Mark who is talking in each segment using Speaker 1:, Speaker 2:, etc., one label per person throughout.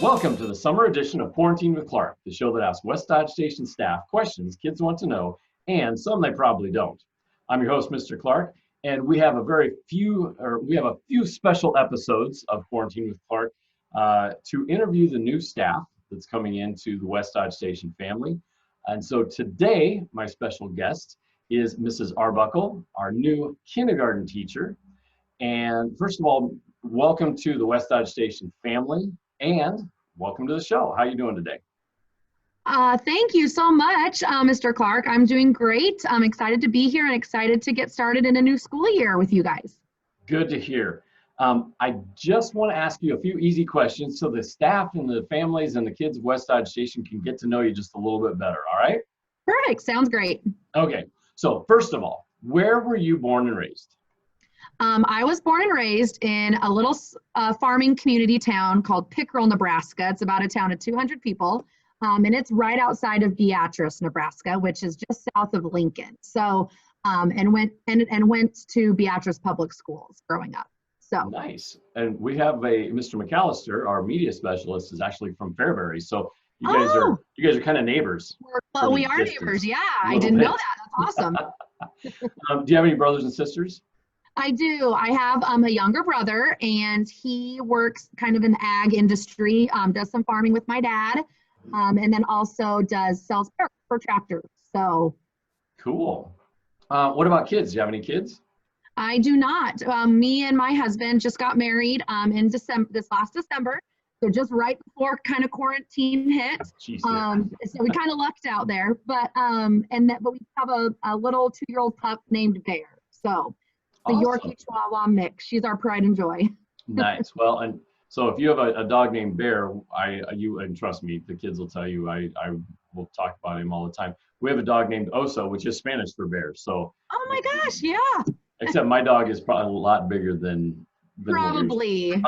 Speaker 1: Welcome to the summer edition of Quarantine with Clark, the show that asks West Dodge Station staff questions kids want to know and some they probably don't. I'm your host, Mr. Clark, and we have a few special episodes of Quarantine with Clark to interview the new staff that's coming into the West Dodge Station family. And so today, my special guest is Mrs. Arbuckle, our new kindergarten teacher. And first of all, welcome to the West Dodge Station family. And welcome to the show. How are you doing today?
Speaker 2: Thank you so much, Mr. Clark. I'm doing great. I'm excited to be here and excited to get started in a new school year with you guys.
Speaker 1: Good to hear. I just want to ask you a few easy questions so the staff and the families and the kids of West Dodge Station can get to know you just a little bit better, all right?
Speaker 2: Perfect. Sounds great.
Speaker 1: Okay. So first of all, where were you born and raised?
Speaker 2: I was born and raised in a little farming community town called Pickerel, Nebraska. It's about a town of 200 people, and it's right outside of Beatrice, Nebraska, which is just south of Lincoln. So, and went to Beatrice Public Schools growing up. So
Speaker 1: nice. And we have Mr. McAllister, our media specialist, is actually from Fairbury. So you guys are kind of neighbors.
Speaker 2: Well, we are neighbors. Yeah, I didn't know that. That's awesome.
Speaker 1: Do you have any brothers and sisters?
Speaker 2: I do. I have a younger brother, and he works kind of in the ag industry, does some farming with my dad, and then also sells parts for tractors. So
Speaker 1: cool. What about kids? Do you have any kids?
Speaker 2: I do not. Me and my husband just got married in this last December. So just right before kind of quarantine hit.
Speaker 1: Jeez,
Speaker 2: so we kind of lucked out there. But but we have a little 2-year-old pup named Bear. So the
Speaker 1: awesome.
Speaker 2: Yorkie Chihuahua mix. She's our pride and joy.
Speaker 1: Nice. Well, and so if you have a dog named Bear, and trust me, the kids will tell you, I will talk about him all the time. We have a dog named Oso, which is Spanish for bear. So.
Speaker 2: Oh my gosh, yeah.
Speaker 1: Except my dog is probably a lot bigger than
Speaker 2: probably.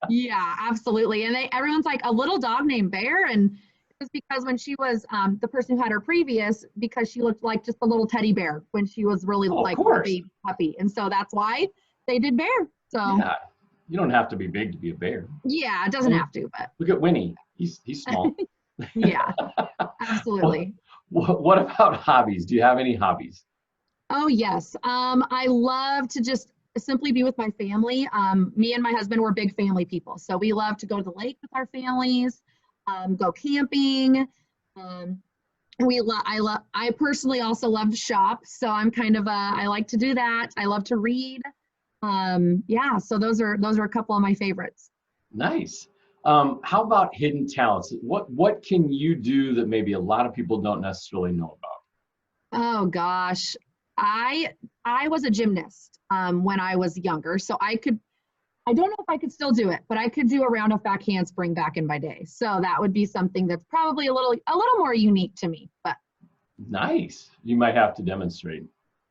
Speaker 2: Yeah, absolutely. And everyone's like, a little dog named Bear, and it's because when she was the person who had her previous, because she looked like just a little teddy bear when she was really like a baby puppy, and so that's why they did Bear. So
Speaker 1: yeah, you don't have to be big to be a bear.
Speaker 2: Yeah, it doesn't have to, but
Speaker 1: look at Winnie. He's small.
Speaker 2: Yeah, absolutely.
Speaker 1: What about hobbies? Do you have any hobbies?
Speaker 2: Oh yes, I love to just simply be with my family. Me and my husband, we're big family people, so we love to go to the lake with our families, go camping. I personally also love to shop, so I'm kind of I like to do that. I love to read. Yeah, so those are a couple of my favorites.
Speaker 1: Nice. How about hidden talents? What can you do that maybe a lot of people don't necessarily know about?
Speaker 2: Oh gosh, I was a gymnast when I was younger, so I don't know if I could still do it, but I could do a round of back handspring back in my day. So that would be something that's probably a little more unique to me. But
Speaker 1: nice. You might have to demonstrate.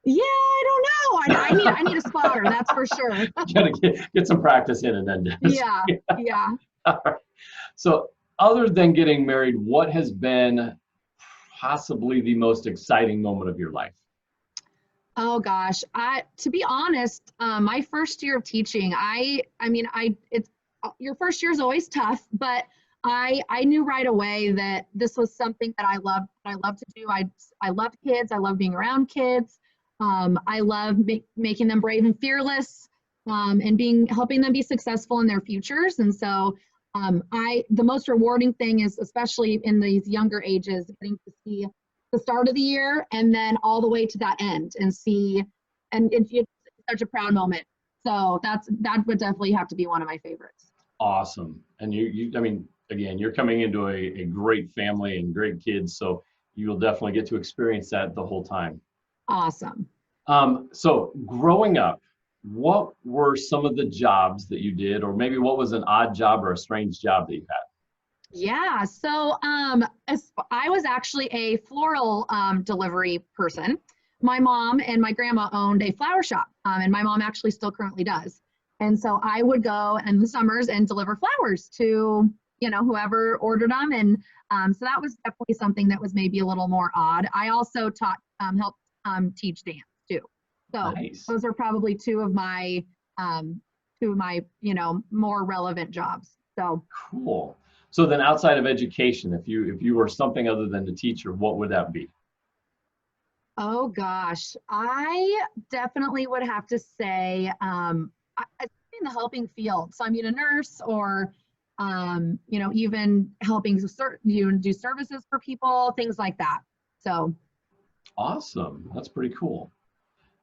Speaker 2: Yeah, I don't know. I need a spotter, that's for sure.
Speaker 1: You gotta get some practice in and then demonstrate.
Speaker 2: Yeah.
Speaker 1: All right. So other than getting married, what has been possibly the most exciting moment of your life?
Speaker 2: Oh gosh, to be honest, my first year of teaching, your first year is always tough, but I knew right away that this was something that I love to do. I love kids. I love being around kids. I love making them brave and fearless, and helping them be successful in their futures. And so, the most rewarding thing is, especially in these younger ages, getting to see the start of the year and then all the way to that end and it's such a proud moment. So that would definitely have to be one of my favorites.
Speaker 1: Awesome. And again, you're coming into a great family and great kids, so you will definitely get to experience that the whole time.
Speaker 2: Awesome.
Speaker 1: So growing up, what were some of the jobs that you did, or maybe what was an odd job or a strange job that you had?
Speaker 2: Yeah, so I was actually a floral delivery person. My mom and my grandma owned a flower shop, and my mom actually still currently does. And so I would go in the summers and deliver flowers to, whoever ordered them. And so that was definitely something that was maybe a little more odd. I also helped teach dance too. So
Speaker 1: nice.
Speaker 2: Those are probably two of my more relevant jobs. So,
Speaker 1: Cool. So then outside of education, if you were something other than a teacher, what would that be?
Speaker 2: oh gosh, I definitely would have to say, in the helping field. So, I mean, a nurse or, even helping do services for people, things like that. So,
Speaker 1: Awesome. That's pretty cool.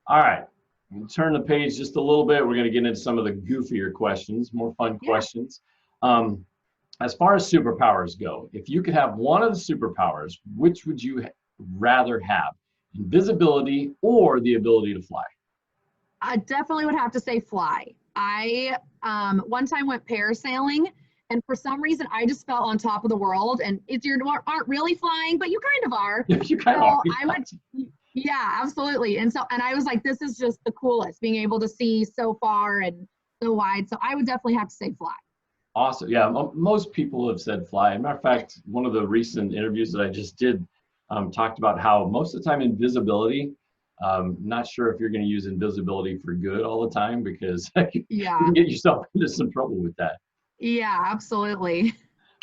Speaker 1: All right. We'll turn the page just a little bit. We're going to get into some of the goofier questions, more fun
Speaker 2: yeah.
Speaker 1: questions. As far as superpowers go, if you could have one of the superpowers, which would you rather have? Invisibility or the ability to fly?
Speaker 2: I definitely would have to say fly. I one time went parasailing, and for some reason I just felt on top of the world. And it's you aren't really flying, but you kind of are.
Speaker 1: You kind of
Speaker 2: So
Speaker 1: are.
Speaker 2: I would, yeah, absolutely. And I was like, this is just the coolest, being able to see so far and so wide. So I would definitely have to say fly.
Speaker 1: Awesome. Yeah, most people have said fly. As a matter of fact, one of the recent interviews that I just did talked about how most of the time invisibility, not sure if you're going to use invisibility for good all the time because you
Speaker 2: Yeah,
Speaker 1: can get yourself into some trouble with that.
Speaker 2: yeah, absolutely.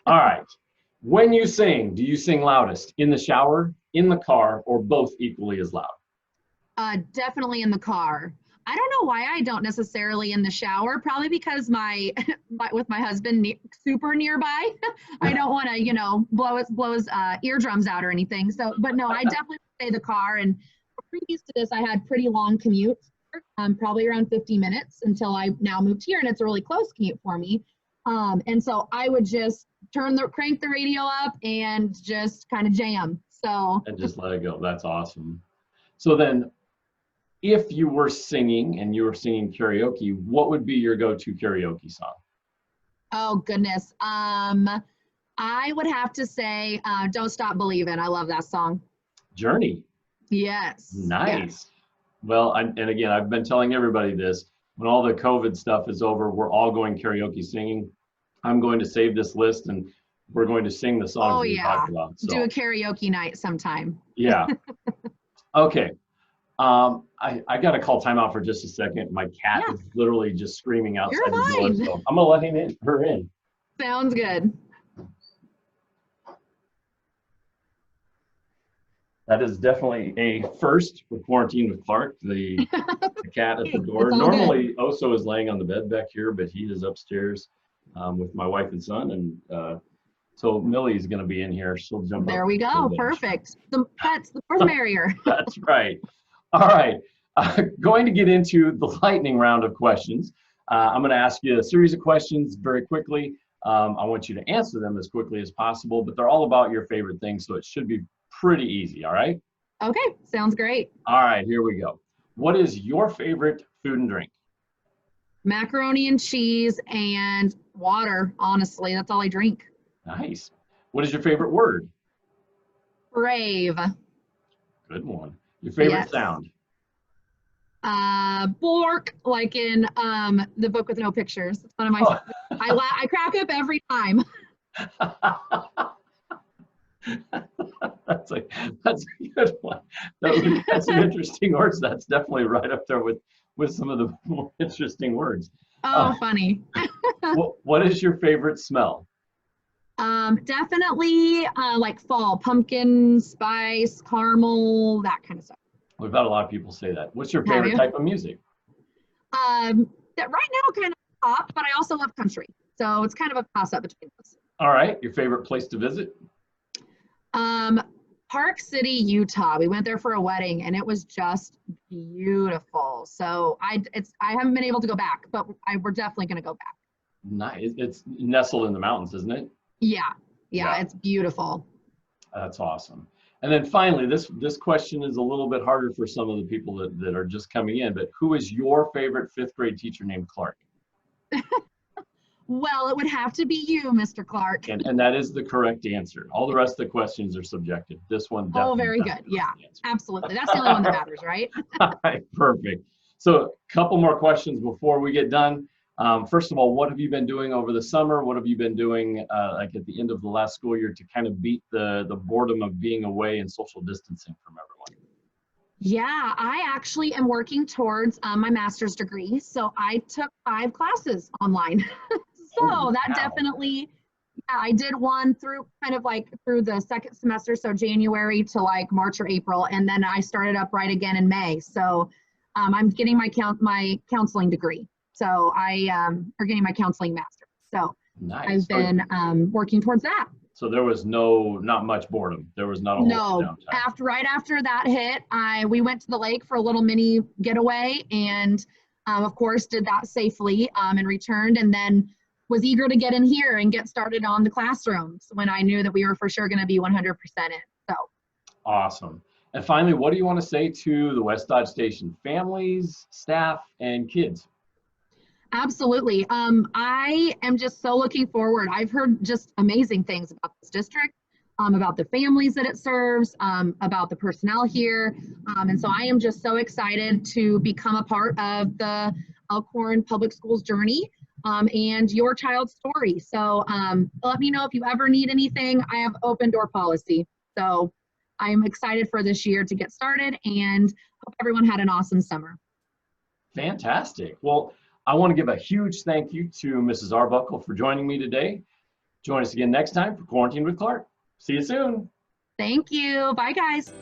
Speaker 1: All right. When you sing, do you sing loudest in the shower, in the car, or both equally as loud?
Speaker 2: Definitely in the car. I don't know why I don't necessarily in the shower. Probably because with my husband super nearby, I don't want to blow his eardrums out or anything. So, but no, I definitely say the car. And previous to this, I had pretty long commutes, probably around 50 minutes until I now moved here, and it's a really close commute for me. And so I would just crank the radio up and just kind of jam. So
Speaker 1: And just let it go. That's awesome. So then, if you were singing and you were singing karaoke, what would be your go-to karaoke song?
Speaker 2: oh goodness. I would have to say Don't Stop Believin'. I love that song.
Speaker 1: Journey.
Speaker 2: Yes.
Speaker 1: Nice.
Speaker 2: Yes.
Speaker 1: Well, and again, I've been telling everybody this. When all the COVID stuff is over, we're all going karaoke singing. I'm going to save this list and we're going to sing the songs
Speaker 2: Oh
Speaker 1: that we
Speaker 2: yeah.
Speaker 1: talked about.
Speaker 2: Do a
Speaker 1: So,
Speaker 2: karaoke night sometime.
Speaker 1: yeah. Okay. I got to call timeout for just a second. My cat
Speaker 2: Yeah.
Speaker 1: is literally just screaming outside
Speaker 2: You're
Speaker 1: the door,
Speaker 2: fine.
Speaker 1: so I'm gonna let her in.
Speaker 2: Sounds good.
Speaker 1: That is definitely a first for Quarantine with Clark, the cat at the door.
Speaker 2: It's all
Speaker 1: Normally, Oso is laying on the bed back here, but he is upstairs with my wife and son. And so Millie's going to be in here. She'll jump up.
Speaker 2: There we go. Perfect. The pets, the more the merrier.
Speaker 1: That's right. All right. Going to get into the lightning round of questions. I'm going to ask you a series of questions very quickly. I want you to answer them as quickly as possible, but they're all about your favorite things, so it should be pretty easy. All right.
Speaker 2: Okay. Sounds great.
Speaker 1: All right. Here we go. What is your favorite food and drink?
Speaker 2: Macaroni and cheese and water. Honestly, that's all I drink.
Speaker 1: Nice. What is your favorite word?
Speaker 2: Brave.
Speaker 1: Good one. Your favorite
Speaker 2: Yes.
Speaker 1: sound?
Speaker 2: Bork, like in the book with no pictures. It's one of my. I crack up every time.
Speaker 1: That's a good one. That's some interesting words. That's definitely right up there with some of the more interesting words.
Speaker 2: Oh, funny.
Speaker 1: What is your favorite smell?
Speaker 2: Definitely like fall, pumpkin, spice, caramel, that kind of stuff.
Speaker 1: We've had a lot of people say that. What's your favorite type of music?
Speaker 2: That right now kind of pop, but I also love country. So it's kind of a toss up between those.
Speaker 1: All right. Your favorite place to visit?
Speaker 2: Park City, Utah. We went there for a wedding and it was just beautiful. So I haven't been able to go back, but we're definitely going to go back.
Speaker 1: Nice. It's nestled in the mountains, isn't it?
Speaker 2: Yeah. It's beautiful.
Speaker 1: That's awesome. And then finally, this question is a little bit harder for some of the people that are just coming in, but who is your favorite fifth grade teacher named Clark?
Speaker 2: Well, it would have to be you, Mr. Clark.
Speaker 1: And that is the correct answer. All the rest of the questions are subjective. This one definitely.
Speaker 2: Oh, very good. Yeah, absolutely. That's the only one that matters, right?
Speaker 1: All right, perfect. So a couple more questions before we get done. First of all, what have you been doing over the summer? What have you been doing like at the end of the last school year to kind of beat the boredom of being away and social distancing from everyone?
Speaker 2: Yeah, I actually am working towards my master's degree. So I took 5 classes online. So
Speaker 1: Holy
Speaker 2: that
Speaker 1: cow.
Speaker 2: definitely, yeah, I did one through kind of like through the second semester, so January to like March or April, and then I started up right again in May. So I'm getting my counseling degree. So or getting my counseling master. So
Speaker 1: Nice.
Speaker 2: I've been working towards that.
Speaker 1: So there was not much boredom. There was not a whole lot of
Speaker 2: No,
Speaker 1: downtime.
Speaker 2: right after that hit, we went to the lake for a little mini getaway, and of course did that safely, and returned, and then was eager to get in here and get started on the classrooms when I knew that we were for sure going to be 100% in. So
Speaker 1: Awesome. And finally, what do you want to say to the West Dodge Station families, staff, and kids?
Speaker 2: absolutely. I am just so looking forward. I've heard just amazing things about this district, about the families that it serves, about the personnel here. And so I am just so excited to become a part of the Elkhorn Public Schools journey, and your child's story. So let me know if you ever need anything. I have open door policy. So I'm excited for this year to get started, and hope everyone had an awesome summer.
Speaker 1: Fantastic. Well, I want to give a huge thank you to Mrs. Arbuckle for joining me today. Join us again next time for Quarantine with Clark. See you soon.
Speaker 2: Thank you. Bye, guys.